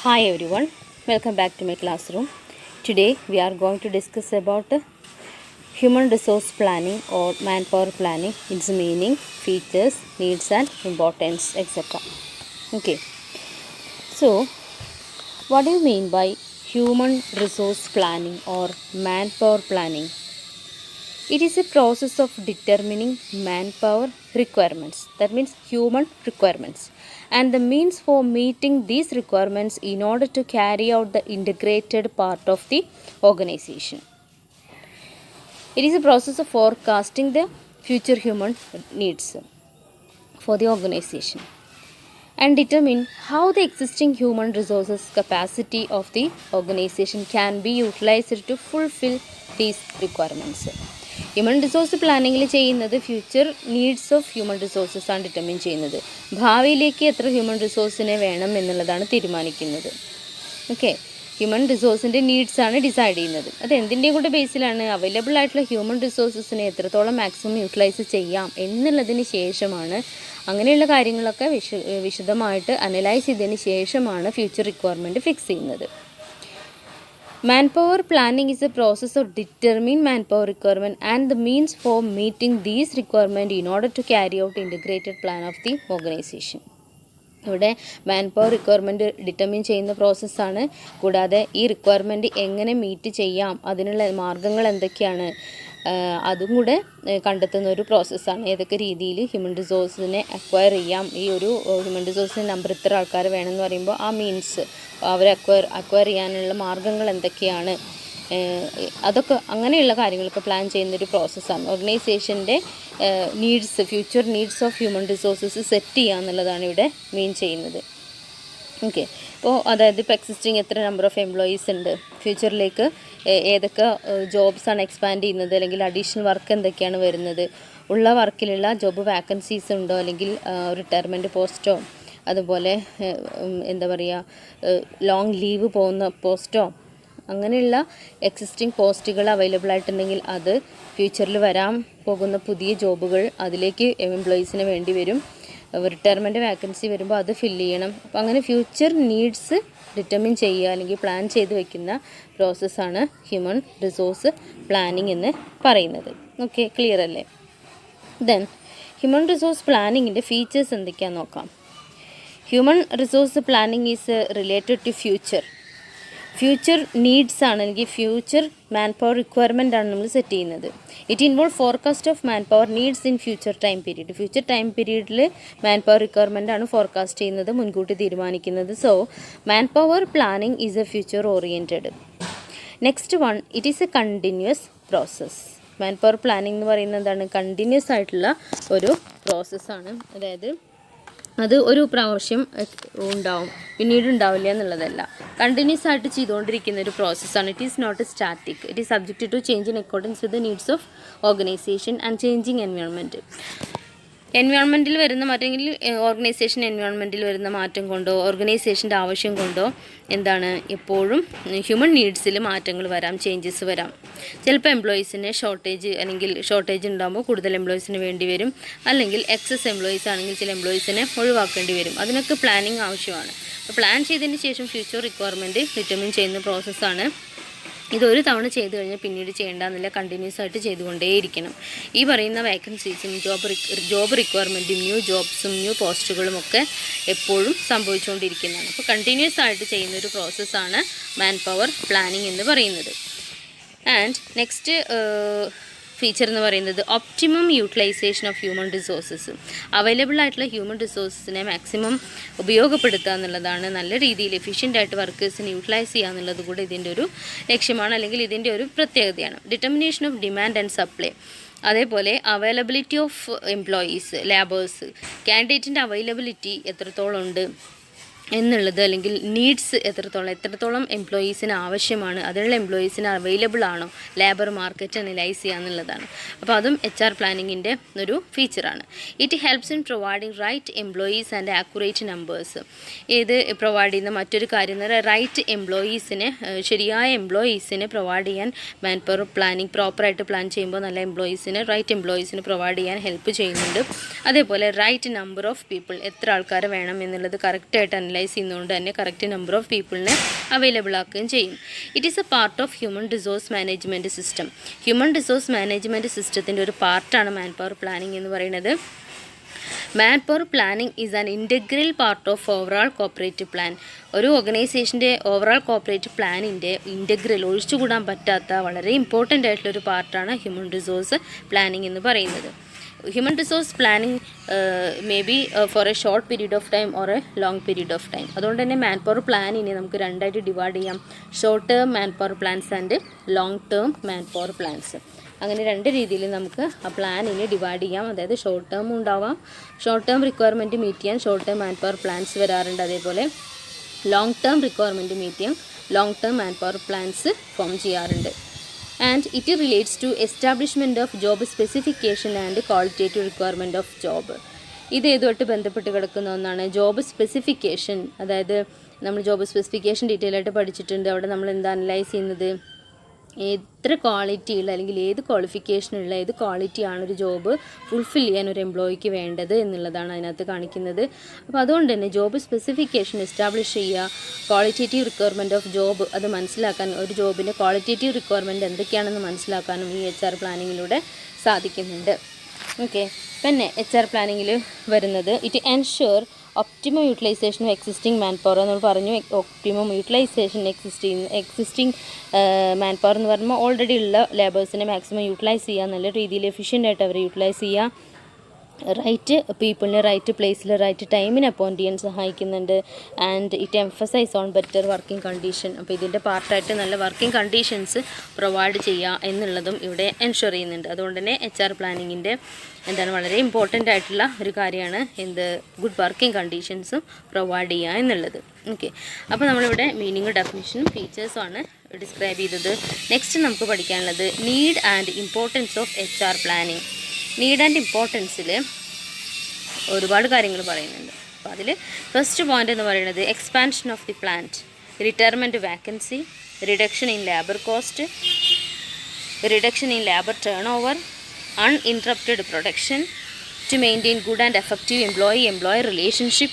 Hi everyone, welcome back to my classroom. Today we are going to discuss about human resource planning or manpower planning, its meaning, features, needs and importance, etc. Okay, so what do you mean by human resource planning or manpower planning? It is a process of determining manpower requirements, that means human requirements, and the means for meeting these requirements in order to carry out the integrated part of the organization. It is a process of forecasting the future human needs for the organization and determine how the existing human resources capacity of the organization can be utilized to fulfill these requirements. Human resource പ്ലാനിങ്ങിൽ ചെയ്യുന്നത് future needs of human resources ആണ് determine ചെയ്യുന്നത്. ഭാവിയിലേക്ക് എത്ര human റിസോഴ്സിനെ വേണം എന്നുള്ളതാണ് തീരുമാനിക്കുന്നത്. ഓക്കെ, ഹ്യൂമൻ റിസോഴ്സിൻ്റെ നീഡ്സാണ് ഡിസൈഡ് ചെയ്യുന്നത്. അത് എന്തിൻ്റെയും കൂടെ ബേസിലാണ് അവൈലബിൾ ആയിട്ടുള്ള ഹ്യൂമൻ റിസോഴ്സസിനെ എത്രത്തോളം മാക്സിമം യൂട്ടിലൈസ് ചെയ്യാം എന്നുള്ളതിന് ശേഷമാണ്, അങ്ങനെയുള്ള കാര്യങ്ങളൊക്കെ വിശദമായിട്ട് അനലൈസ് ചെയ്തതിന് ശേഷമാണ് ഫ്യൂച്ചർ റിക്വയർമെൻറ്റ് ഫിക്സ് ചെയ്യുന്നത്. Manpower planning is a process of determining manpower requirement and the means for meeting these requirements in order to carry out integrated plan of the organization. ഇവിടെ മാൻപവർ റിക്വയർമെൻറ്റ് ഡിറ്റർമിൻ ചെയ്യുന്ന പ്രോസസ്സാണ്. കൂടാതെ ഈ requirement എങ്ങനെ meet ചെയ്യാം, അതിനുള്ള മാർഗ്ഗങ്ങൾ എന്തൊക്കെയാണ്, അതും കൂടെ കണ്ടെത്തുന്ന ഒരു പ്രോസസ്സാണ്. ഏതൊക്കെ രീതിയിൽ ഹ്യൂമൻ റിസോഴ്സിനെ അക്വയർ ചെയ്യാം, ഈ ഒരു ഹ്യൂമൻ റിസോഴ്സിൻ്റെ നമ്പർ ഇത്ര ആൾക്കാർ വേണമെന്ന് പറയുമ്പോൾ ആ മീൻസ് അവരെ അക്വയർ ചെയ്യാനുള്ള മാർഗ്ഗങ്ങൾ എന്തൊക്കെയാണ്, അതൊക്കെ അങ്ങനെയുള്ള കാര്യങ്ങളൊക്കെ പ്ലാൻ ചെയ്യുന്നൊരു പ്രോസസ്സാണ്. ഓർഗനൈസേഷൻ്റെ needs, future needs of human resources set ചെയ്യുക എന്നുള്ളതാണ് ഇവിടെ മീൻ ചെയ്യുന്നത്. ഓക്കെ, അപ്പോൾ അതായത് ഇപ്പോൾ എക്സിസ്റ്റിംഗ് എത്ര നമ്പർ ഓഫ് എംപ്ലോയീസ് ഉണ്ട്, ഫ്യൂച്ചറിലേക്ക് ഏതൊക്കെ ജോബ്സാണ് എക്സ്പാൻഡ് ചെയ്യുന്നത്, അല്ലെങ്കിൽ അഡീഷണൽ വർക്ക് എന്തൊക്കെയാണ് വരുന്നത്, ഉള്ള വർക്കിലുള്ള ജോബ് വാക്കൻസീസ് ഉണ്ടോ, അല്ലെങ്കിൽ റിട്ടയർമെൻറ്റ് പോസ്റ്റോ, അതുപോലെ എന്താ പറയുക ലോങ് ലീവ് പോകുന്ന പോസ്റ്റോ, അങ്ങനെയുള്ള എക്സിസ്റ്റിംഗ് പോസ്റ്റുകൾ അവൈലബിൾ ആയിട്ടുണ്ടെങ്കിൽ അത് ഫ്യൂച്ചറിൽ വരാൻ പോകുന്ന പുതിയ ജോബുകൾ അതിലേക്ക് എംപ്ലോയീസിന് വേണ്ടി വരും. റിട്ടയർമെൻറ്റ് വാക്കൻസി വരുമ്പോൾ അത് ഫില്ല് ചെയ്യണം. അപ്പോൾ അങ്ങനെ ഫ്യൂച്ചർ നീഡ്സ് ഡിറ്റർമിൻ ചെയ്യുക അല്ലെങ്കിൽ പ്ലാൻ ചെയ്ത് വെക്കുന്ന പ്രോസസ്സാണ് ഹ്യൂമൻ റിസോഴ്സ് പ്ലാനിങ് എന്ന് പറയുന്നത്. ഓക്കെ, ക്ലിയർ അല്ലേ? ദെൻ ഹ്യൂമൻ റിസോഴ്സ് പ്ലാനിങ്ങിൻ്റെ ഫീച്ചേഴ്സ് എന്തൊക്കെയാണെന്ന് നോക്കാം. Human resource planning is related to future needs ആണ്, അല്ലെങ്കിൽ ഫ്യൂച്ചർ മാൻ പവർ റിക്വയർമെൻ്റ് ആണ് നമ്മൾ സെറ്റ് ചെയ്യുന്നത്. It involve forecast of man power needs in future time period. Future time പീരീഡിൽ മാൻ പവർ റിക്വയർമെൻ്റ് ആണ് ഫോർകാസ്റ്റ് ചെയ്യുന്നത്, മുൻകൂട്ടി തീരുമാനിക്കുന്നത്. So man power planning is A future oriented. Next one, it is A continuous process. Man power planning എന്ന് പറയുന്നത് എന്താണ്? Continuous ആയിട്ടുള്ള ഒരു പ്രോസസ്സാണ്. അതായത് അത് ഒരു പ്രാവശ്യം ഉണ്ടാവും, പിന്നീട് ഉണ്ടാവില്ല എന്നുള്ളതല്ല, കണ്ടിന്യൂസ് ആയിട്ട് ചെയ്തുകൊണ്ടിരിക്കുന്ന ഒരു പ്രോസസ്സാണ്. It is not static. It is subject to change in accordance with the needs of organization and changing എൻവയോൺമെൻറ്റിൽ വരുന്ന മാറ്റമെങ്കിൽ ഓർഗനൈസേഷൻ എൻവയോൺമെൻറ്റിൽ വരുന്ന മാറ്റം കൊണ്ടോ ഓർഗനൈസേഷൻ്റെ ആവശ്യം കൊണ്ടോ എന്താണ്, എപ്പോഴും ഹ്യൂമൻ നീഡ്സിൽ മാറ്റങ്ങൾ വരാം, ചേഞ്ചസ് വരാം. ചിലപ്പോൾ എംപ്ലോയീസിന് ഷോർട്ടേജ് ഉണ്ടാകുമ്പോൾ കൂടുതൽ എംപ്ലോയീസിന് വേണ്ടി വരും, അല്ലെങ്കിൽ എക്സസ് എംപ്ലോയീസ് ആണെങ്കിൽ ചില എംപ്ലോയീസിനെ ഒഴിവാക്കേണ്ടി വരും. അതിനൊക്കെ പ്ലാനിങ് ആവശ്യമാണ്. അപ്പോൾ പ്ലാൻ ചെയ്തതിന് ശേഷം ഫ്യൂച്ചർ റിക്വയർമെൻറ്റ് ഡിറ്റർമിൻ ചെയ്യുന്ന പ്രോസസ്സാണ്. ഇതൊരു തവണ ചെയ്ത് കഴിഞ്ഞാൽ പിന്നീട് ചെയ്യേണ്ടെന്നില്ല, കണ്ടിന്യൂസ് ആയിട്ട് ചെയ്തുകൊണ്ടേയിരിക്കണം. ഈ പറയുന്ന വേക്കൻസീസും ജോബ് റിക്വയർമെൻറ്റും ന്യൂ ജോബ്സും ന്യൂ പോസ്റ്റുകളും ഒക്കെ എപ്പോഴും സംഭവിച്ചുകൊണ്ടിരിക്കുന്നതാണ്. അപ്പോൾ കണ്ടിന്യൂസ് ആയിട്ട് ചെയ്യുന്നൊരു പ്രോസസ്സാണ് മാൻ പവർ പ്ലാനിങ് എന്ന് പറയുന്നത്. ആൻഡ് നെക്സ്റ്റ് ഫീച്ചർ എന്ന് പറയുന്നത് optimum utilisation of human resources. Available ആയിട്ടുള്ള ഹ്യൂമൻ റിസോഴ്സസിനെ മാക്സിമം ഉപയോഗപ്പെടുത്തുക എന്നുള്ളതാണ്. നല്ല രീതിയിൽ എഫിഷ്യൻ്റ് വർക്കേഴ്സിനെ യൂട്ടിലൈസ് ചെയ്യുക എന്നുള്ളത് കൂടെ ഇതിൻ്റെ ഒരു ലക്ഷ്യമാണ്, അല്ലെങ്കിൽ ഇതിൻ്റെ ഒരു പ്രത്യേകതയാണ്. Determination of demand and supply, അതേപോലെ അവൈലബിലിറ്റി ഓഫ് എംപ്ലോയീസ്, ലേബേഴ്സ്, കാൻഡിഡേറ്റിൻ്റെ അവൈലബിലിറ്റി എത്രത്തോളം ഉണ്ട് എന്നുള്ളത്, അല്ലെങ്കിൽ നീഡ്സ് എത്രത്തോളം എംപ്ലോയീസിന് ആവശ്യമാണ്, അതിനുള്ള എംപ്ലോയീസിന് അവൈലബിൾ ആണോ, ലേബർ മാർക്കറ്റ് അനലൈസ് ചെയ്യുക എന്നുള്ളതാണ്. അപ്പോൾ അതും HR പ്ലാനിങ്ങിൻ്റെ ഒരു ഫീച്ചറാണ്. It helps in providing right employees and accurate numbers. ഇത് പ്രൊവൈഡ് ചെയ്യുന്ന മറ്റൊരു കാര്യം എന്ന് പറയുന്നത് റൈറ്റ് എംപ്ലോയീസിനെ, ശരിയായ എംപ്ലോയീസിനെ പ്രൊവൈഡ് ചെയ്യാൻ മാൻ പവർ പ്ലാനിങ് പ്രോപ്പറായിട്ട് പ്ലാൻ ചെയ്യുമ്പോൾ നല്ല റൈറ്റ് എംപ്ലോയീസിന് പ്രൊവൈഡ് ചെയ്യാൻ ഹെൽപ്പ് ചെയ്യുന്നുണ്ട്. അതേപോലെ റൈറ്റ് നമ്പർ ഓഫ് പീപ്പിൾ, എത്ര ആൾക്കാരെ വേണം എന്നുള്ളത് കറക്റ്റായിട്ട് അനലൈസ് യൂട്ടിലൈസ് ചെയ്യുന്നതുകൊണ്ട് തന്നെ കറക്റ്റ് നമ്പർ ഓഫ് പീപ്പിളിനെ അവൈലബിൾ ആക്കുകയും ചെയ്യും. It is A part of human resource management system. Human resource management സിസ്റ്റത്തിൻ്റെ ഒരു പാർട്ടാണ് മാൻ പവർ പ്ലാനിംഗ് എന്ന് പറയുന്നത്. manpower planning is an integral part of overall cooperative plan. ഒരു ഓർഗനൈസേഷൻ്റെ ഓവറോൾ കോപ്പറേറ്റീവ് പ്ലാനിൻ്റെ ഇൻ്റഗ്രൽ ഒഴിച്ചുകൂടാൻ പറ്റാത്ത വളരെ ഇമ്പോർട്ടൻ്റ് ആയിട്ടുള്ളൊരു പാർട്ടാണ് ഹ്യൂമൻ റിസോഴ്സ് പ്ലാനിങ് എന്ന് പറയുന്നത്. Human resource planning may be for a short period of time or a long period of time. അതുകൊണ്ട് തന്നെ മാൻ പവർ പ്ലാനിനെ നമുക്ക് രണ്ടായിട്ട് ഡിവൈഡ് ചെയ്യാം. Short term manpower plans and long term manpower plans. അങ്ങനെ രണ്ട് രീതിയിൽ നമുക്ക് ആ പ്ലാനിനെ ഡിവൈഡ് ചെയ്യാം. അതായത് ഷോർട്ട് ടേം ഉണ്ടാവാം, ഷോർട്ട് ടേം റിക്വയർമെൻറ്റ് മീറ്റ് ചെയ്യാൻ short term manpower plans വരാറുണ്ട്. അതേപോലെ ലോങ് ടേം റിക്വയർമെൻറ്റ് മീറ്റ് ചെയ്യാൻ long term manpower plans form ചെയ്യാറുണ്ട്. And it relates to establishment of job specification and qualitative requirement of job. ഇത് ഏതുമായിട്ട് ബന്ധപ്പെട്ട് കിടക്കുന്ന ഒന്നാണ് ജോബ് സ്പെസിഫിക്കേഷൻ. അതായത് നമ്മൾ ജോബ് സ്പെസിഫിക്കേഷൻ ഡീറ്റെയിൽ ആയിട്ട് പഠിച്ചിട്ടുണ്ട്. അവിടെ നമ്മൾ എന്താ അനലൈസ് ചെയ്യുന്നത്, എത്ര ക്വാളിറ്റി ഉള്ള അല്ലെങ്കിൽ ഏത് ക്വാളിഫിക്കേഷനുള്ള ഏത് ക്വാളിറ്റിയാണ് ഒരു ജോബ് ഫുൾഫിൽ ചെയ്യാൻ ഒരു എംപ്ലോയിക്ക് വേണ്ടത് എന്നുള്ളതാണ് അതിനകത്ത് കാണിക്കുന്നത്. അപ്പോൾ അതുകൊണ്ട് തന്നെ ജോബ് സ്പെസിഫിക്കേഷൻ എസ്റ്റാബ്ലിഷ് ചെയ്യുക, ക്വാളിറ്റേറ്റീവ് റിക്വയർമെൻറ്റ് ഓഫ് ജോബ് അത് മനസ്സിലാക്കാൻ, ഒരു ജോബിൻ്റെ ക്വാളിറ്റേറ്റീവ് റിക്വയർമെൻറ്റ് എന്തൊക്കെയാണെന്ന് മനസ്സിലാക്കാനും ഈ HR പ്ലാനിങ്ങിലൂടെ സാധിക്കുന്നുണ്ട്. ഓക്കെ, പിന്നെ HR പ്ലാനിങ്ങിൽ വരുന്നത് it ensure optimum utilisation of existing manpower. നമ്മൾ പറഞ്ഞു optimum utilisation existing manpower എന്ന് പറയുമ്പോൾ ഓൾറെഡി ഉള്ള ലേബേഴ്സിനെ മാക്സിമം യൂട്ടിലൈസ് ചെയ്യുക, നല്ല രീതിയിൽ എഫിഷ്യൻ്റായിട്ട് അവരെ യൂട്ടിലൈസ് ചെയ്യുക, റൈറ്റ് പീപ്പിളിനെ റൈറ്റ് പ്ലേസിൽ റൈറ്റ് ടൈമിന് അപ്പോയിൻറ്റ് ചെയ്യാൻ സഹായിക്കുന്നുണ്ട്. And it emphasise on better working condition. അപ്പോൾ ഇതിൻ്റെ പാർട്ടായിട്ട് നല്ല വർക്കിംഗ് കണ്ടീഷൻസ് പ്രൊവൈഡ് ചെയ്യുക എന്നുള്ളതും ഇവിടെ എൻഷുർ ചെയ്യുന്നുണ്ട്. അതുകൊണ്ട് തന്നെ HR പ്ലാനിങ്ങിൻ്റെ വളരെ ഇമ്പോർട്ടൻ്റ് ആയിട്ടുള്ള ഒരു കാര്യമാണ് ഗുഡ് വർക്കിംഗ് കണ്ടീഷൻസും പ്രൊവൈഡ് ചെയ്യുക എന്നുള്ളത്. ഓക്കെ, അപ്പോൾ നമ്മളിവിടെ മീനിങ്, ഡെഫിനിഷനും ഫീച്ചേഴ്സും ആണ് ഡിസ്ക്രൈബ് ചെയ്തത്. നെക്സ്റ്റ് നമുക്ക് പഠിക്കാനുള്ളത് need and importance of HR planning. Need and ഇമ്പോർട്ടൻസിൽ ഒരുപാട് കാര്യങ്ങൾ പറയുന്നുണ്ട്. അപ്പോൾ അതിൽ ഫസ്റ്റ് പോയിൻ്റ് എന്ന് പറയുന്നത് expansion of the plant, retirement vacancy, reduction in labour cost, reduction in labour turnover, uninterrupted production, to maintain good and effective employee-employee relationship,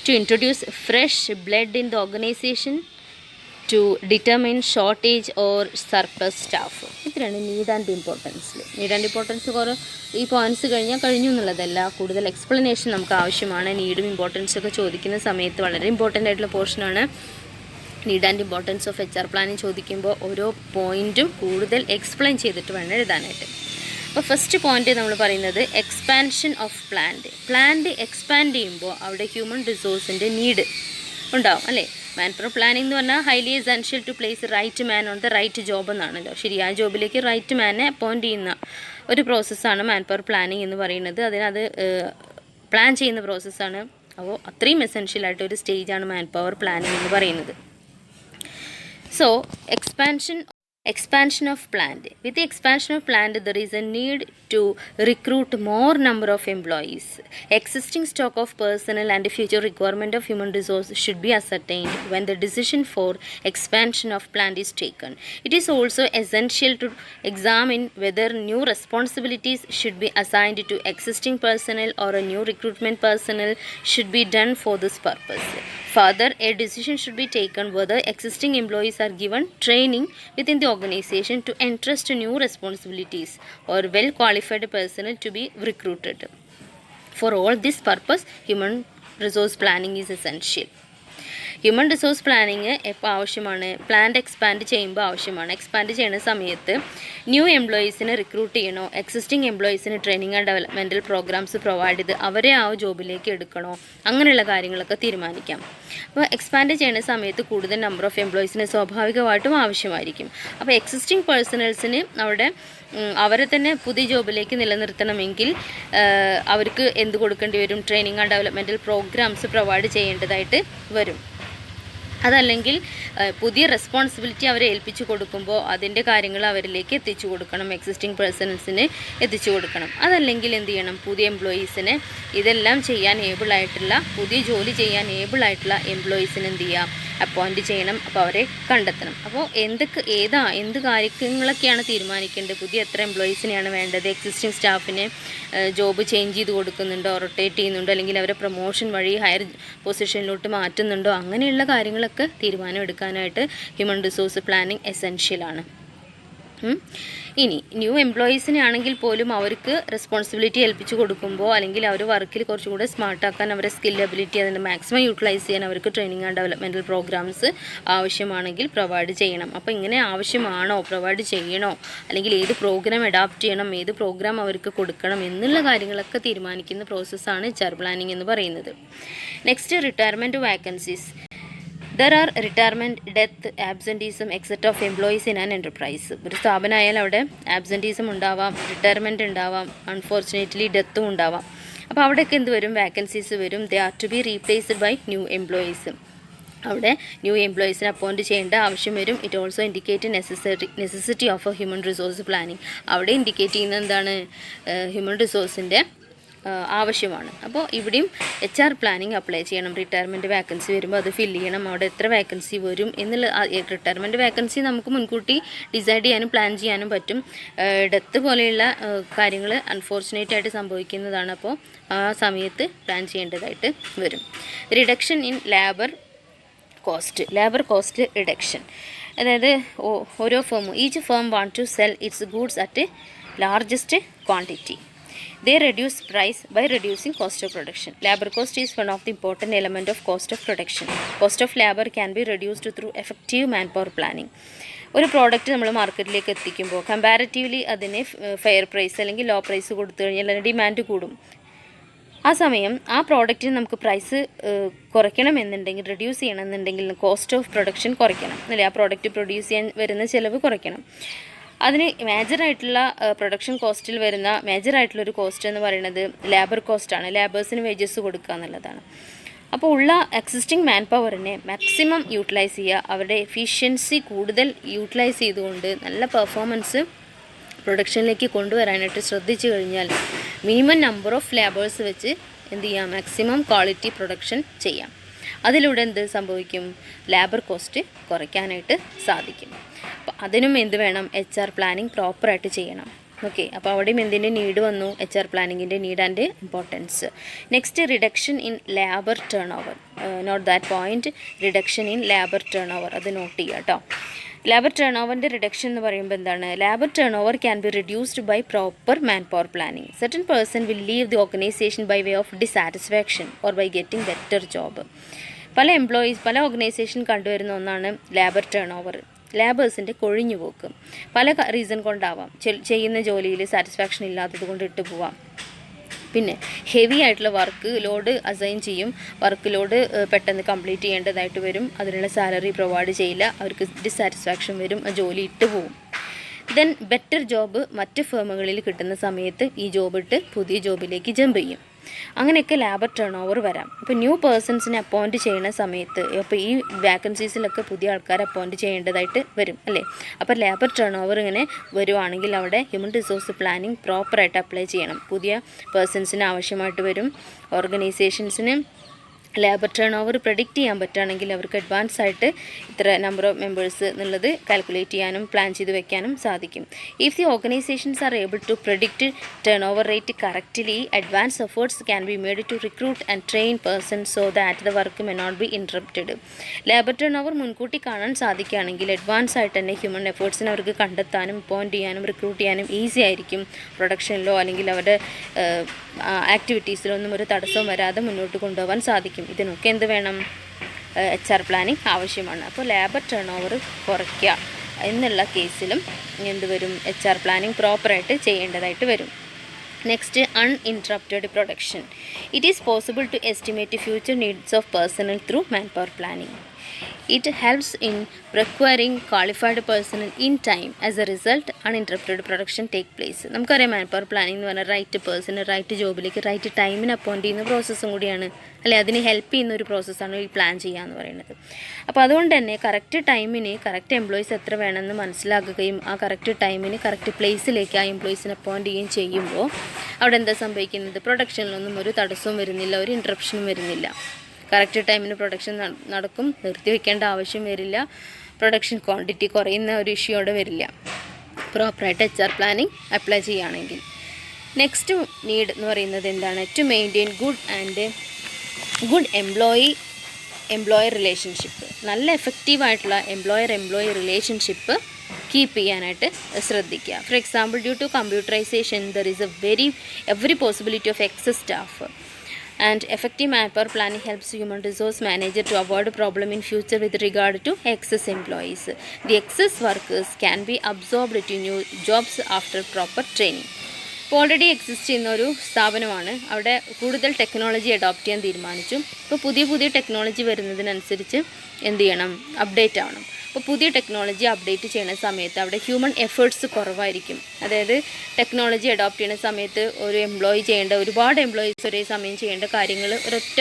to introduce fresh blood in the organization, to determine shortage or surplus staff. ഇത്രയാണ് need and ഇമ്പോർട്ടൻസിൽ. Need and importance കുറേ ഈ points കഴിഞ്ഞു എന്നുള്ളതല്ല, കൂടുതൽ explanation നമുക്ക് ആവശ്യമാണ്. നീഡും ഇമ്പോർട്ടൻസും ഒക്കെ ചോദിക്കുന്ന സമയത്ത് വളരെ ഇമ്പോർട്ടൻ്റ് ആയിട്ടുള്ള പോർഷനാണ് need and importance of HR planning. ചോദിക്കുമ്പോൾ ഓരോ പോയിൻറ്റും കൂടുതൽ എക്സ്പ്ലെയിൻ ചെയ്തിട്ട് വേണം എഴുതാനായിട്ട്. അപ്പോൾ ഫസ്റ്റ് പോയിൻ്റ് നമ്മൾ പറയുന്നത് എക്സ്പാൻഷൻ ഓഫ് പ്ലാന്റ് എക്സ്പാൻഡ് ചെയ്യുമ്പോൾ അവിടെ ഹ്യൂമൻ റിസോഴ്സിൻ്റെ നീഡ് ഉണ്ടാവും അല്ലേ. മാൻ പവർ പ്ലാനിംഗ് എന്ന് പറഞ്ഞാൽ highly essential to place right man on the right job എന്നാണല്ലോ. ശരിയായ ജോബിലേക്ക് റൈറ്റ് മാനെ അപ്പോയിൻറ്റ് ചെയ്യുന്ന ഒരു പ്രോസസ്സാണ് മാൻ പവർ പ്ലാനിങ് എന്ന് പറയുന്നത്. അതിനത് പ്ലാൻ ചെയ്യുന്ന പ്രോസസ്സാണ്. അപ്പോൾ അത്രയും എസെൻഷ്യൽ ആയിട്ട് ഒരു സ്റ്റേജാണ് മാൻ പവർ പ്ലാനിങ് എന്ന് പറയുന്നത്. So expansion of plant. With the expansion of plant, there is a need to recruit more number of employees. Existing stock of personnel and future requirement of human resource should be ascertained when the decision for expansion of plant is taken. It is also essential to examine whether new responsibilities should be assigned to existing personnel or a new recruitment personnel should be done for this purpose. Further, a decision should be taken whether existing employees are given training within the organization to entrust new responsibilities or well qualified personnel to be recruited. For all this purpose, human resource planning is essential. Human resource planning എപ്പോൾ ആവശ്യമാണ്? Plant expand ചെയ്യുമ്പോൾ ആവശ്യമാണ്. Expand ചെയ്യുന്ന സമയത്ത് new എംപ്ലോയീസിനെ recruit ചെയ്യണോ, existing എംപ്ലോയീസിന് training and developmental programmes provide ചെയ്ത് അവരെ ആ ജോബിലേക്ക് എടുക്കണോ, അങ്ങനെയുള്ള കാര്യങ്ങളൊക്കെ തീരുമാനിക്കാം. അപ്പോൾ എക്സ്പാൻഡ് ചെയ്യുന്ന സമയത്ത് കൂടുതൽ നമ്പർ ഓഫ് എംപ്ലോയീസിന് സ്വാഭാവികമായിട്ടും ആവശ്യമായിരിക്കും. അപ്പോൾ എക്സിസ്റ്റിംഗ് പേഴ്സണൽസിന് അവിടെ അവരെ തന്നെ പുതിയ ജോബിലേക്ക് നിലനിർത്തണമെങ്കിൽ അവർക്ക് എന്ത് കൊടുക്കേണ്ടി വരും? Training and developmental programmes provide ചെയ്യേണ്ടതായിട്ട് വരും. അതല്ലെങ്കിൽ പുതിയ റെസ്പോൺസിബിലിറ്റി അവരെ ഏൽപ്പിച്ചു കൊടുക്കുമ്പോൾ അതിൻ്റെ കാര്യങ്ങൾ അവരിലേക്ക് എത്തിച്ചു കൊടുക്കണം, എക്സിസ്റ്റിംഗ് പേഴ്സൺസിന് എത്തിച്ചു കൊടുക്കണം. അതല്ലെങ്കിൽ എന്ത് ചെയ്യണം? പുതിയ എംപ്ലോയീസിനെ ഇതെല്ലാം ചെയ്യാൻ ഏബിളായിട്ടുള്ള, പുതിയ ജോലി ചെയ്യാൻ ഏബിളായിട്ടുള്ള എംപ്ലോയീസിന് എന്ത് ചെയ്യുക? അപ്പോയിൻറ്റ് ചെയ്യണം, അപ്പോൾ അവരെ കണ്ടെത്തണം. അപ്പോൾ എന്ത് കാര്യങ്ങളൊക്കെയാണ് തീരുമാനിക്കേണ്ടത്, പുതിയ എത്ര എംപ്ലോയീസിനെയാണ് വേണ്ടത്, എക്സിസ്റ്റിംഗ് സ്റ്റാഫിനെ ജോബ് ചേഞ്ച് ചെയ്ത് കൊടുക്കുന്നുണ്ടോ, റൊട്ടേറ്റ് ചെയ്യുന്നുണ്ടോ, അല്ലെങ്കിൽ അവരെ പ്രൊമോഷൻ വഴി ഹയർ പൊസിഷനിലോട്ട് മാറ്റുന്നുണ്ടോ, അങ്ങനെയുള്ള കാര്യങ്ങളൊക്കെ തീരുമാനം എടുക്കാനായിട്ട് ഹ്യൂമൻ റിസോഴ്സ് പ്ലാനിങ് എസെൻഷ്യലാണ്. ഇനി ന്യൂ എംപ്ലോയീസിനെ ആണെങ്കിൽ പോലും അവർക്ക് റെസ്പോൺസിബിലിറ്റി ഏൽപ്പിച്ച് കൊടുക്കുമ്പോൾ, അല്ലെങ്കിൽ അവർ വർക്കിൽ കുറച്ചുകൂടെ സ്മാർട്ടാക്കാൻ അവരെ സ്കിൽ എബിലിറ്റി അതിൻ്റെ മാക്സിമം യൂട്ടിലൈസ് ചെയ്യാൻ അവർക്ക് ട്രെയിനിങ് ആൻഡ് ഡെവലപ്മെൻറ്റൽ പ്രോഗ്രാംസ് ആവശ്യമാണെങ്കിൽ പ്രൊവൈഡ് ചെയ്യണം. അപ്പോൾ ഇങ്ങനെ ആവശ്യമാണോ, പ്രൊവൈഡ് ചെയ്യണോ, അല്ലെങ്കിൽ ഏത് പ്രോഗ്രാം അഡാപ്റ്റ് ചെയ്യണം, ഏത് പ്രോഗ്രാം അവർക്ക് കൊടുക്കണം എന്നുള്ള കാര്യങ്ങളൊക്കെ തീരുമാനിക്കുന്ന പ്രോസസ്സാണ് HR പ്ലാനിങ് എന്ന് പറയുന്നത്. Next, retirement vacancies. There are retirement, death, absenteeism, etc. of employees in an enterprise. ഒരു സ്ഥാപനമായാൽ അവിടെ ആബ്സെൻറ്റീസം ഉണ്ടാവാം, റിട്ടയർമെൻറ്റ് ഉണ്ടാവാം, അൺഫോർച്ചുനേറ്റ്ലി ഡെത്തും ഉണ്ടാവാം. അപ്പോൾ അവിടെയൊക്കെ എന്ത് വരും, വാക്കൻസീസ് വരും. They are to be replaced by new employees. അവിടെ ന്യൂ എംപ്ലോയീസിനെ അപ്പോയിൻറ്റ് ചെയ്യേണ്ട ആവശ്യം വരും. It also indicate necessity of a human resource planning. അവിടെ ഇൻഡിക്കേറ്റ് ചെയ്യുന്നത് എന്താണ്, ഹ്യൂമൻ റിസോഴ്സിൻ്റെ ആവശ്യമാണ്. അപ്പോൾ ഇവിടെയും HR പ്ലാനിങ് അപ്ലൈ ചെയ്യണം. റിട്ടയർമെൻറ്റ് വാക്കൻസി വരുമ്പോൾ അത് ഫില്ല് ചെയ്യണം. അവിടെ എത്ര വാക്കൻസി വരും എന്നുള്ള, റിട്ടയർമെൻറ്റ് വാക്കൻസി നമുക്ക് മുൻകൂട്ടി ഡിസൈഡ് ചെയ്യാനും പ്ലാൻ ചെയ്യാനും പറ്റും. ഡെത്ത് പോലെയുള്ള കാര്യങ്ങൾ അൺഫോർച്ചുനേറ്റ് ആയിട്ട് സംഭവിക്കുന്നതാണ്. അപ്പോൾ ആ സമയത്ത് പ്ലാൻ ചെയ്യേണ്ടതായിട്ട് വരും. Reduction in labour cost reduction. അതായത് ഓരോ ഫേമും, each firm want to sell its goods at largest quantity. They reduce price by reducing cost of production. Labor cost is one of the important element of cost of production. Cost of labor can be reduced through effective manpower planning. ഒരു product നമ്മൾ മാർക്കറ്റിലേക്ക് എത്തിക്കുമ്പോൾ comparatively അതിന് fair price അല്ലെങ്കിൽ low price കൊടുത്തു കഴിഞ്ഞാൽ അതിന് demand കൂടും. ആ സമയം ആ പ്രോഡക്റ്റിന് നമുക്ക് പ്രൈസ് കുറയ്ക്കണമെന്നുണ്ടെങ്കിൽ, റെഡ്യൂസ് ചെയ്യണമെന്നുണ്ടെങ്കിൽ കോസ്റ്റ് ഓഫ് പ്രൊഡക്ഷൻ കുറയ്ക്കണം, അല്ലേ? ആ പ്രോഡക്റ്റ് പ്രൊഡ്യൂസ് ചെയ്യാൻ വരുന്ന ചിലവ് കുറയ്ക്കണം. അതിന് മേജറായിട്ടുള്ള പ്രൊഡക്ഷൻ കോസ്റ്റിൽ വരുന്ന മേജറായിട്ടുള്ളൊരു കോസ്റ്റ് എന്ന് പറയുന്നത് ലേബർ കോസ്റ്റാണ്. ലേബേഴ്സിന് വേജസ് കൊടുക്കുക എന്നുള്ളതാണ്. അപ്പോൾ ഉള്ള എക്സിസ്റ്റിംഗ് മാൻ പവറിനെ മാക്സിമം യൂട്ടിലൈസ് ചെയ്യുക, അവരുടെ എഫിഷ്യൻസി കൂടുതൽ യൂട്ടിലൈസ് ചെയ്തുകൊണ്ട് നല്ല പെർഫോമൻസ് പ്രൊഡക്ഷനിലേക്ക് കൊണ്ടുവരാനായിട്ട് ശ്രദ്ധിച്ചു കഴിഞ്ഞാൽ മിനിമം നമ്പർ ഓഫ് ലേബേഴ്സ് വെച്ച് എന്ത് ചെയ്യാം, മാക്സിമം ക്വാളിറ്റി പ്രൊഡക്ഷൻ ചെയ്യാം. അതിലൂടെ എന്ത് സംഭവിക്കും, ലേബർ കോസ്റ്റ് കുറയ്ക്കാനായിട്ട് സാധിക്കും. അപ്പോൾ അതിനും എന്ത് വേണം, HR പ്ലാനിങ് പ്രോപ്പറായിട്ട് ചെയ്യണം. ഓക്കെ, അപ്പോൾ അവിടെയും എന്തിൻ്റെ നീഡ് വന്നു, HR പ്ലാനിങ്ങിൻ്റെ need and importance. Next, reduction in labour turnover. Note that point, reduction in labour turnover, അത് നോട്ട് ചെയ്യുക കേട്ടോ. ലേബർ ടേൺ ഓവറിൻ്റെ റിഡക്ഷൻ എന്ന് പറയുമ്പോൾ എന്താണ്, labour turnover can be reduced by proper manpower planning. Certain person will leave the organisation by way of dissatisfaction or by getting better job. പല organisation കണ്ടുവരുന്ന ഒന്നാണ് labour turn over, ലേബേഴ്സിൻ്റെ കൊഴിഞ്ഞു പോക്ക്. പല reason കൊണ്ടാവാം. ചെയ്യുന്ന ജോലിയിൽ satisfaction ഇല്ലാത്തത് കൊണ്ട് ഇട്ട് പോവാം. പിന്നെ ഹെവി ആയിട്ടുള്ള വർക്ക് ലോഡ് അസൈൻ ചെയ്യും, വർക്ക് ലോഡ് പെട്ടെന്ന് കംപ്ലീറ്റ് ചെയ്യേണ്ടതായിട്ട് വരും, അതിനുള്ള സാലറി പ്രൊവൈഡ് ചെയ്യില്ല, അവർക്ക് ഡിസാറ്റിസ്ഫാക്ഷൻ വരും, ആ ജോലി ഇട്ട് പോവും. ദെൻ ബെറ്റർ ജോബ് മറ്റ് ഫേമുകളിൽ കിട്ടുന്ന സമയത്ത് ഈ ജോബ് ഇട്ട് പുതിയ ജോബിലേക്ക് ജമ്പ് ചെയ്യും. അങ്ങനെയൊക്കെ ലേബർ ടേൺ ഓവർ വരാം. അപ്പോൾ ന്യൂ പേഴ്സൺസിനെ അപ്പോയിൻറ്റ് ചെയ്യുന്ന സമയത്ത് അപ്പോൾ ഈ വാക്കൻസീസിലൊക്കെ പുതിയ ആൾക്കാരെ അപ്പോയിൻറ്റ് ചെയ്യേണ്ടതായിട്ട് വരും, അല്ലേ? അപ്പോൾ ലേബർ ടേൺ ഓവർ ഇങ്ങനെ വരുവാണെങ്കിൽ അവിടെ ഹ്യൂമൻ റിസോഴ്സ് പ്ലാനിങ് പ്രോപ്പറായിട്ട് അപ്ലൈ ചെയ്യണം. പുതിയ പേഴ്സൺസിന് ആവശ്യമായിട്ട് വരും. ഓർഗനൈസേഷൻസിന് ലേബർ ടേൺ ഓവർ പ്രഡിക്റ്റ് ചെയ്യാൻ പറ്റുകയാണെങ്കിൽ അവർക്ക് അഡ്വാൻസ് ആയിട്ട് ഇത്ര നമ്പർ ഓഫ് മെമ്പേഴ്സ് എന്നുള്ളത് കാൽക്കുലേറ്റ് ചെയ്യാനും പ്ലാൻ ചെയ്ത് വെക്കാനും സാധിക്കും. If the organisations are able to predict turnover rate correctly, advance efforts can be made to recruit and train person so that the work may not be interrupted. Labour turnover മുൻകൂട്ടി കാണാൻ സാധിക്കുകയാണെങ്കിൽ advance ആയിട്ട് തന്നെ human എഫേർട്സിനെ അവർക്ക് കണ്ടെത്താനും appoint ചെയ്യാനും recruit ചെയ്യാനും easy ആയിരിക്കും. പ്രൊഡക്ഷനിലോ അല്ലെങ്കിൽ അവരുടെ ആക്ടിവിറ്റീസിലൊന്നും ഒരു തടസ്സവും വരാതെ മുന്നോട്ട് കൊണ്ടുപോകാൻ സാധിക്കും. ഇതിനൊക്കെ എന്ത് വേണം, HR പ്ലാനിങ് ആവശ്യമാണ്. അപ്പോൾ ലേബർ ടേൺ ഓവർ കുറയ്ക്കുക എന്നുള്ള കേസിലും എന്ത് വരും, HR പ്ലാനിങ് പ്രോപ്പറായിട്ട് ചെയ്യേണ്ടതായിട്ട് വരും. Next, uninterrupted production. It is possible to estimate future needs of personnel through manpower planning. It helps in requiring qualified personnel in time. As a result, uninterrupted production take place. നമുക്കറിയാം man power planning എന്ന് പറഞ്ഞാൽ right person right ജോബിലേക്ക് right ടൈമിന് appoint ചെയ്യുന്ന പ്രോസസ്സും കൂടിയാണ്, അല്ലെ? അതിന് help ചെയ്യുന്ന ഒരു പ്രോസസ്സാണ് ഈ പ്ലാൻ ചെയ്യുക എന്ന് പറയുന്നത്. അപ്പോൾ അതുകൊണ്ട് തന്നെ കറക്റ്റ് ടൈമിന് കറക്റ്റ് എംപ്ലോയീസ് എത്ര വേണമെന്ന് മനസ്സിലാക്കുകയും ആ കറക്റ്റ് ടൈമിന് കറക്റ്റ് പ്ലേസിലേക്ക് ആ എംപ്ലോയീസിനെ അപ്പോയിൻറ്റ് ചെയ്യുകയും ചെയ്യുമ്പോൾ അവിടെ എന്താ സംഭവിക്കുന്നത്, പ്രൊഡക്ഷനിലൊന്നും ഒരു തടസ്സവും വരുന്നില്ല, ഒരു ഇൻട്രപ്ഷനും വരുന്നില്ല. കറക്റ്റ് ടൈമിന് പ്രൊഡക്ഷൻ നടക്കും, നിർത്തിവെക്കേണ്ട ആവശ്യം വരില്ല, പ്രൊഡക്ഷൻ ക്വാണ്ടിറ്റി കുറയുന്ന ഒരു ഇഷ്യൂ അവിടെ വരില്ല പ്രോപ്പറായിട്ട് HR പ്ലാനിങ് അപ്ലൈ ചെയ്യുകയാണെങ്കിൽ. നെക്സ്റ്റ് നീഡ് എന്ന് പറയുന്നത് എന്താണ്? To maintain good employer relationship. നല്ല എഫക്റ്റീവായിട്ടുള്ള എംപ്ലോയർ റിലേഷൻഷിപ്പ് കീപ്പ് ചെയ്യാനായിട്ട് ശ്രദ്ധിക്കുക. For example, due to computerisation there is every possibility of excess staff and effective manpower planning helps human resource manager to avoid a problem in future with regard to excess employees. The excess workers can be absorbed to new jobs after proper training. ഇപ്പോൾ already exist ചെയ്യുന്ന ഒരു സ്ഥാപനമാണ്, അവിടെ കൂടുതൽ technology adopt ചെയ്യാൻ തീരുമാനിച്ചു. ഇപ്പോൾ പുതിയ ടെക്നോളജി വരുന്നതിനനുസരിച്ച് എന്ത് ചെയ്യണം? അപ്ഡേറ്റ് ആവണം. അപ്പോൾ പുതിയ ടെക്നോളജി അപ്ഡേറ്റ് ചെയ്യുന്ന സമയത്ത് അവിടെ ഹ്യൂമൻ എഫേർട്സ് കുറവായിരിക്കും. അതായത് ടെക്നോളജി അഡോപ്റ്റ് ചെയ്യുന്ന സമയത്ത് ഒരു എംപ്ലോയി ചെയ്യേണ്ട, ഒരുപാട് എംപ്ലോയീസ് ഒരേ സമയം ചെയ്യേണ്ട കാര്യങ്ങൾ ഒരൊറ്റ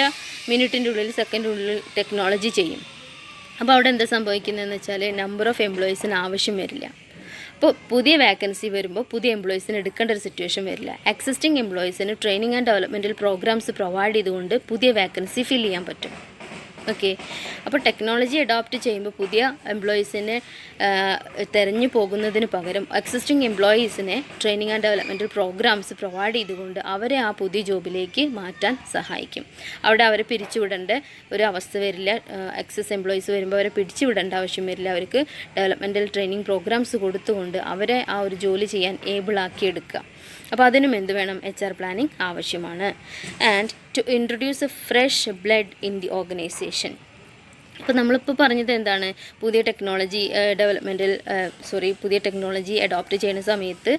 മിനിറ്റിൻ്റെ ഉള്ളിൽ, സെക്കൻഡിൻ്റെ ഉള്ളിൽ ടെക്നോളജി ചെയ്യും. അപ്പോൾ അവിടെ എന്താ സംഭവിക്കുന്നതെന്ന് വെച്ചാൽ നമ്പർ ഓഫ് എംപ്ലോയീസിന് ആവശ്യം വരില്ല. അപ്പോൾ പുതിയ വാക്കൻസി വരുമ്പോൾ പുതിയ എംപ്ലോയീസിന് എടുക്കേണ്ട ഒരു സിറ്റുവേഷൻ വരില്ല. എക്സിസ്റ്റിംഗ് എംപ്ലോയീസിന് training and developmental programmes provide ചെയ്തുകൊണ്ട് പുതിയ വാക്കൻസി ഫിൽ ചെയ്യാൻ പറ്റും. ഓക്കെ, അപ്പോൾ ടെക്നോളജി അഡോപ്റ്റ് ചെയ്യുമ്പോൾ പുതിയ എംപ്ലോയീസിനെ തിരഞ്ഞു പോകുന്നതിന് പകരം എക്സിസ്റ്റിംഗ് എംപ്ലോയീസിനെ training and developmental programmes provide ചെയ്തുകൊണ്ട് അവരെ ആ പുതിയ ജോബിലേക്ക് മാറ്റാൻ സഹായിക്കും. അവിടെ അവരെ പിരിച്ചുവിടേണ്ട ഒരു അവസ്ഥ വരില്ല. എക്സസ് എംപ്ലോയീസ് വരുമ്പോൾ അവരെ പിരിച്ചുവിടേണ്ട ആവശ്യം വരില്ല. അവർക്ക് ഡെവലപ്മെൻറ്റൽ ട്രെയിനിങ് പ്രോഗ്രാംസ് കൊടുത്തുകൊണ്ട് അവരെ ആ ഒരു ജോലി ചെയ്യാൻ ഏബിളാക്കിയെടുക്കുക. അപ്പോൾ അതിനും എന്ത് വേണം? HR പ്ലാനിങ് ആവശ്യമാണ്. And to introduce a fresh blood in the organisation. അപ്പോൾ നമ്മളിപ്പോൾ പറഞ്ഞത് എന്താണ്? പുതിയ ടെക്നോളജി അഡോപ്റ്റ് ചെയ്യുന്ന സമയത്ത്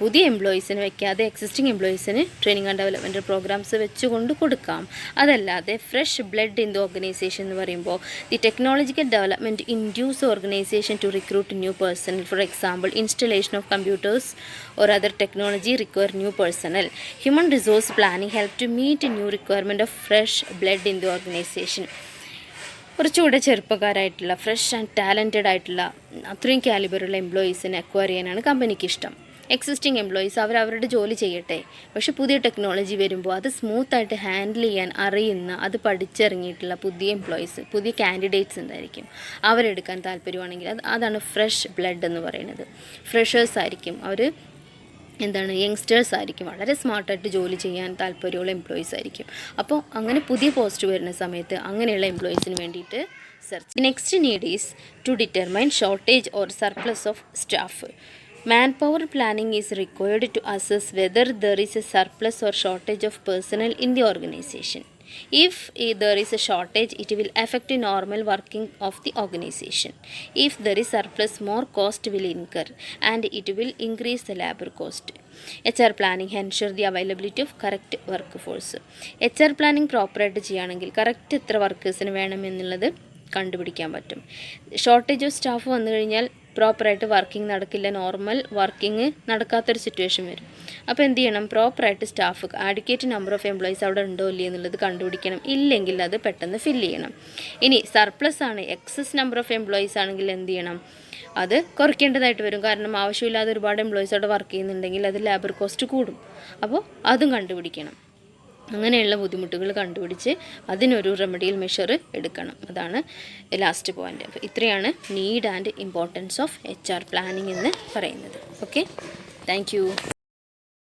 പുതിയ എംപ്ലോയീസിന് വെക്കാതെ എക്സിസ്റ്റിംഗ് എംപ്ലോയീസിന് ട്രെയിനിങ് ആൻഡ് ഡെവലപ്മെൻറ്റൽ പ്രോഗ്രാംസ് വെച്ചുകൊണ്ട് കൊടുക്കാം. അതല്ലാതെ fresh blood in the organisation എന്ന് പറയുമ്പോൾ the technological development induce organisation to recruit new personnel. For example, installation of computers or other technology require new personnel. Human resource planning help to meet a new requirement of fresh blood in the organization. കുറച്ചുകൂടെ ചെറുപ്പക്കാരായിട്ടുള്ള fresh and talented ആയിട്ടുള്ള അത്രയും കാലിബറുള്ള എംപ്ലോയീസിനെ acquire ചെയ്യാനാണ് കമ്പനിക്ക് ഇഷ്ടം. Existing employees അവരവരുടെ ജോലി ചെയ്യട്ടെ, പക്ഷേ പുതിയ ടെക്നോളജി വരുമ്പോൾ അത് സ്മൂത്തായിട്ട് ഹാൻഡിൽ ചെയ്യാൻ അറിയുന്ന, അത് പഠിച്ചിറങ്ങിയിട്ടുള്ള പുതിയ എംപ്ലോയീസ്, പുതിയ കാൻഡിഡേറ്റ്സ് ഉണ്ടായിരിക്കും. അവരെടുക്കാൻ താല്പര്യമാണെങ്കിൽ അതാണ് ഫ്രഷ് ബ്ലഡ് എന്ന് പറയുന്നത്. ഫ്രഷേഴ്സ് ആയിരിക്കും അവർ, യങ്സ്റ്റേഴ്സ് ആയിരിക്കും, വളരെ സ്മാർട്ടായിട്ട് ജോലി ചെയ്യാൻ താല്പര്യമുള്ള എംപ്ലോയീസ് ആയിരിക്കും. അപ്പോൾ അങ്ങനെ പുതിയ പോസ്റ്റ് വരുന്ന സമയത്ത് അങ്ങനെയുള്ള എംപ്ലോയീസിന് വേണ്ടിയിട്ട് search. Next need is to determine shortage or surplus of staff. Manpower planning is required to assess whether there is a surplus or shortage of personnel in the organization. If there is a shortage, it will affect the normal working of the organization. If there is surplus, more cost will incur and it will increase the labor cost. HR planning ensure the availability of correct workforce. HR planning പ്രോപ്പറായിട്ട് ചെയ്യുകയാണെങ്കിൽ correct എത്ര വർക്കേഴ്സിന് വേണമെന്നുള്ളത് കണ്ടുപിടിക്കാൻ പറ്റും. Shortage of staff വന്നു കഴിഞ്ഞാൽ പ്രോപ്പറായിട്ട് working നടക്കില്ല, normal working നടക്കാത്തൊരു situation വരും. അപ്പോൾ എന്ത് ചെയ്യണം? പ്രോപ്പറായിട്ട് staff, adequate number of employees അവിടെ ഉണ്ടോ ഇല്ലേ എന്നുള്ളത് കണ്ടുപിടിക്കണം. ഇല്ലെങ്കിൽ അത് പെട്ടെന്ന് ഫില്ല് ചെയ്യണം. ഇനി സർപ്ലസ് ആണ്, എക്സസ് നമ്പർ ഓഫ് എംപ്ലോയീസ് ആണെങ്കിൽ എന്ത് ചെയ്യണം? അത് കുറയ്ക്കേണ്ടതായിട്ട് വരും. കാരണം ആവശ്യമില്ലാതെ ഒരുപാട് എംപ്ലോയീസ് അവിടെ വർക്ക് ചെയ്യുന്നുണ്ടെങ്കിൽ അത് ലേബർ കോസ്റ്റ് കൂടും. അപ്പോൾ അതും കണ്ടുപിടിക്കണം. അങ്ങനെയുള്ള ബുദ്ധിമുട്ടുകൾ കണ്ടുപിടിച്ച് അതിനൊരു റെമഡിയൽ മെഷർ എടുക്കണം. അതാണ് ലാസ്റ്റ് പോയിൻ്റ്. അപ്പോൾ ഇത്രയാണ് need and importance of HR planning എന്ന് പറയുന്നത്. Okay, thank you.